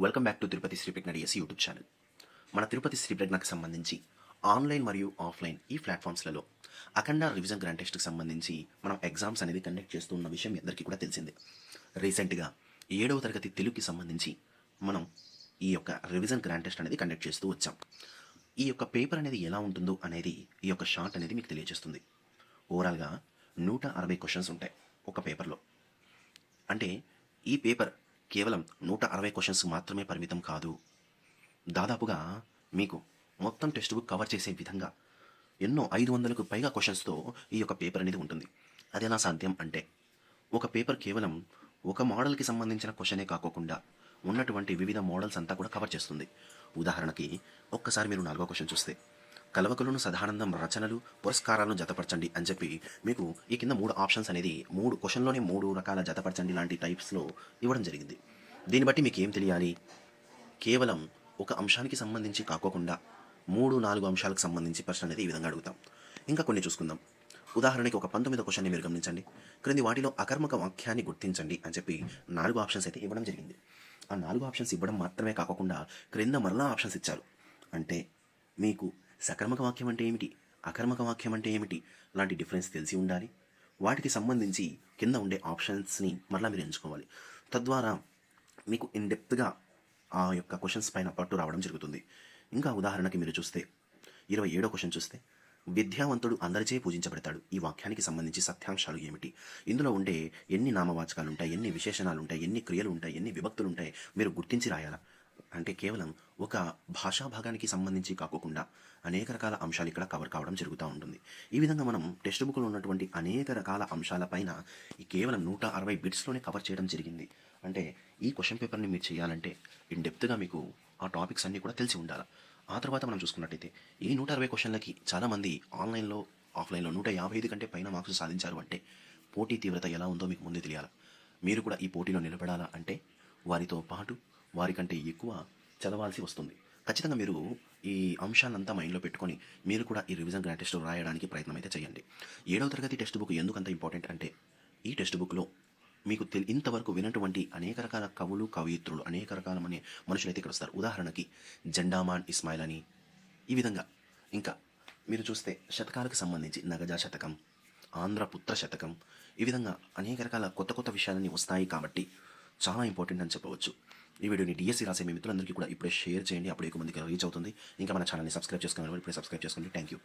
Welcome back to Tirupati Sri Pragna DS YouTube channel. మన తిరుపతి శ్రీ ప్రజ్ఞకు సంబంధించి online మరియు ఆఫ్లైన్ ఈ ప్లాట్ఫామ్స్లలో అఖండ రివిజన్ గ్రాండ్ టెస్ట్కి సంబంధించి మనం ఎగ్జామ్స్ అనేది కండక్ట్ చేస్తూ ఉన్న విషయం మీ అందరికీ కూడా తెలిసిందే. రీసెంట్గా 7వ తరగతి తెలుగుకి సంబంధించి మనం ఈ యొక్క రివిజన్ గ్రాండ్ టెస్ట్ అనేది కండక్ట్ చేస్తూ వచ్చాం. ఈ యొక్క పేపర్ అనేది ఎలా ఉంటుందో అనేది ఈ యొక్క షార్ట్ అనేది మీకు తెలియజేస్తుంది. ఓవరాల్గా 160 క్వశ్చన్స్ ఉంటాయి ఒక పేపర్లో. అంటే ఈ పేపర్ కేవలం 160 క్వశ్చన్స్ మాత్రమే పరిమితం కాదు. దాదాపుగా మీకు మొత్తం టెక్స్ట్ బుక్ కవర్ చేసే విధంగా ఎన్నో 500కు పైగా క్వశ్చన్స్తో ఈ యొక్క పేపర్ అనేది ఉంటుంది. అదెలా సాధ్యం అంటే, ఒక పేపర్ కేవలం ఒక మోడల్కి సంబంధించిన క్వశ్చనే కాకోకుండా ఉన్నటువంటి వివిధ మోడల్స్ అంతా కూడా కవర్ చేస్తుంది. ఉదాహరణకి ఒక్కసారి మీరు 4వ క్వశ్చన్ చూస్తే, కలవకులను సదానందం రచనలు పురస్కారాలను జతపరచండి అని చెప్పి మీకు ఈ కింద 3 ఆప్షన్స్ అనేది 3 క్వశ్చన్లోనే 3 రకాల జతపరచండి లాంటి టైప్స్లో ఇవ్వడం జరిగింది. దీన్ని బట్టి మీకు ఏం తెలియాలి? కేవలం ఒక అంశానికి సంబంధించి కాకోకుండా 3-4 అంశాలకు సంబంధించి ప్రశ్న అనేది ఈ విధంగా అడుగుతాం. ఇంకా కొన్ని చూసుకుందాం. ఉదాహరణకి ఒక 19వ క్వశ్చన్ని మీరు గమనించండి. క్రింది వాటిలో అకర్మక వాక్యాన్ని గుర్తించండి అని చెప్పి 4 ఆప్షన్స్ అయితే ఇవ్వడం జరిగింది. ఆ 4 ఆప్షన్స్ ఇవ్వడం మాత్రమే కాకుండా క్రింద మరలా ఆప్షన్స్ ఇచ్చారు. అంటే మీకు సకర్మక వాక్యం అంటే ఏమిటి, అకర్మక వాక్యం అంటే ఏమిటి లాంటి డిఫరెన్స్ తెలిసి ఉండాలి. వాటికి సంబంధించి కింద ఉండే ఆప్షన్స్ని మరలా మీరు ఎంచుకోవాలి. తద్వారా మీకు ఇన్డెప్త్గా ఆ యొక్క క్వశ్చన్స్ పైన పట్టు రావడం జరుగుతుంది. ఇంకా ఉదాహరణకి మీరు చూస్తే 27వ క్వశ్చన్ చూస్తే, విద్యావంతుడు అందరిచే పూజించబడతాడు. ఈ వాక్యానికి సంబంధించి సత్యాంశాలు ఏమిటి? ఇందులో ఉండే ఎన్ని నామవాచకాలు ఉంటాయి, ఎన్ని విశేషణాలు ఉంటాయి, ఎన్ని క్రియలు ఉంటాయి, ఎన్ని విభక్తులు ఉంటాయి మీరు గుర్తించి రాయాలా. అంటే కేవలం ఒక భాషా భాగానికి సంబంధించి కాకుండా అనేక రకాల అంశాలు ఇక్కడ కవర్ కావడం జరుగుతూ ఉంటుంది. ఈ విధంగా మనం టెక్స్ట్ బుక్లో ఉన్నటువంటి అనేక రకాల అంశాలపైన ఈ కేవలం 160 బిట్స్లోనే కవర్ చేయడం జరిగింది. అంటే ఈ క్వశ్చన్ పేపర్ని మీరు చేయాలంటే ఇన్డెప్త్గా మీకు ఆ టాపిక్స్ అన్నీ కూడా తెలిసి ఉండాలి. ఆ తర్వాత మనం చూసుకున్నట్టయితే ఈ 160 క్వశ్చన్లకి చాలామంది ఆన్లైన్లో ఆఫ్లైన్లో 155 కంటే పైన మార్క్స్ సాధించారు. అంటే పోటీ తీవ్రత ఎలా ఉందో మీకు ముందే తెలియాలి. మీరు కూడా ఈ పోటీలో నిలబడాలా అంటే వారితో పాటు వారికంటే ఎక్కువ చదవాల్సి వస్తుంది. ఖచ్చితంగా మీరు ఈ అంశాలంతా మైండ్లో పెట్టుకొని మీరు కూడా ఈ రివిజన్ గ్రాండ్ టెస్ట్ రాయడానికి ప్రయత్నం అయితే చేయండి. 7వ తరగతి టెక్స్ట్ బుక్ ఎందుకంత ఇంపార్టెంట్ అంటే, ఈ టెక్స్ట్ బుక్లో మీకు ఇంతవరకు వినటువంటి అనేక రకాల కవులు కవయిత్రులు అనేక రకాల మనుషులైతే ఇక్కడ వస్తారు. ఉదాహరణకి జెండామాన్ ఇస్మాయిల్ అని, ఈ విధంగా ఇంకా మీరు చూస్తే శతకాలకు సంబంధించి నగజా శతకం, ఆంధ్రపుత్ర శతకం, ఈ విధంగా అనేక రకాల కొత్త కొత్త విషయాలన్నీ వస్తాయి. కాబట్టి చాలా ఇంపార్టెంట్ అని చెప్పవచ్చు. ఈ వీడియోని డిఎస్సి రాసే మీ మిత్రులందరికీ కూడా ఇప్పుడే షేర్ చేయండి. అప్పుడు ఎక్కువ మందికి రీచ్ అవుతుంది. ఇంకా మన ఛానల్ని సబ్స్క్రైబ్ చేసుకోవాలి. ఇప్పుడే సబ్స్క్రైబ్ చేసుకోండి. Thank you.